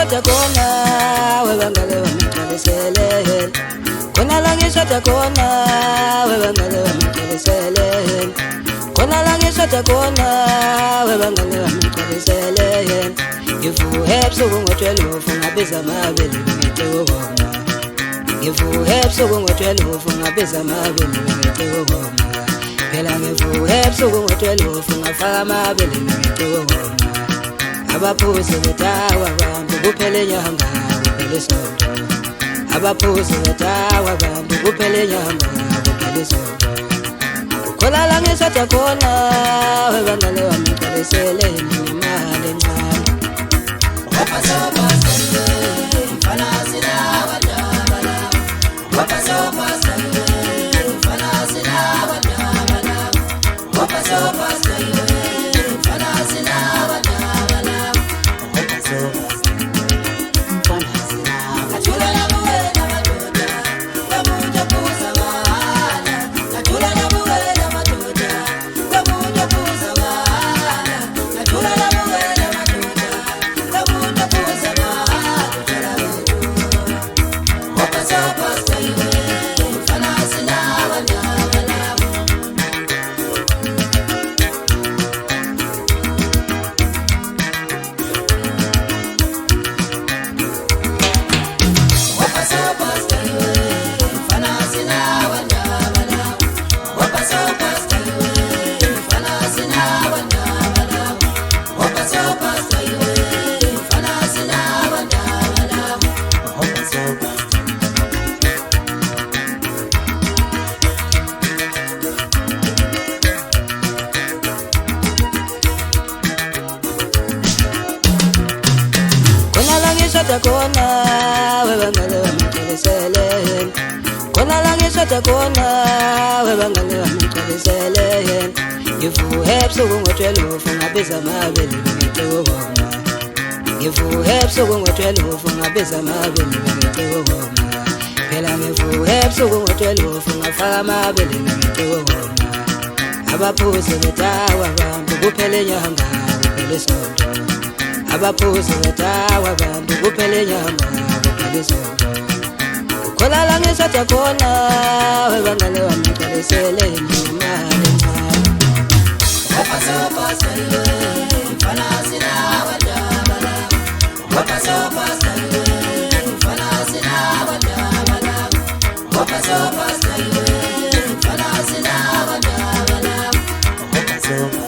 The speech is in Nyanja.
ngishada khona webangale wamqalisele khona la ngishada khona webangale wamqalisele khona la ngishada khona webangale wamqalisele ngivuhe ebusuku ngo-12 ngabiza amabele ngicekoma ngivuhe ebusuku ngo-12 ngabiza amabele ngicekoma phela ngivuhe ebusuku ngo-12 ngafaka amabele ngicekoma abaphuzi betawa bantu kuphele nyanga kuphele sonto abaphuzi betawa bantu kuphele nyanga kuphele sonto khona la ngishada khona webangale wamqalisele nemali encane khona webangale wamqalisele khona la ngishada khona webangale wamqalisele ngivuhe ebusuku ngo-12 ngabiza amabele ngicekoma ngivuhe ebusuku ngo-12 ngabiza amabele ngicekoma phela ngivuhe ebusuku ngo-12 ngafaka amabele ngicekoma abaphuzi betawa bantu kuphele nyanga kuphele sonto abaphuzi betawa bantu kuphele nyanga kuphele sonto khona la ngishada khona webangale wamqalisele nemali encane So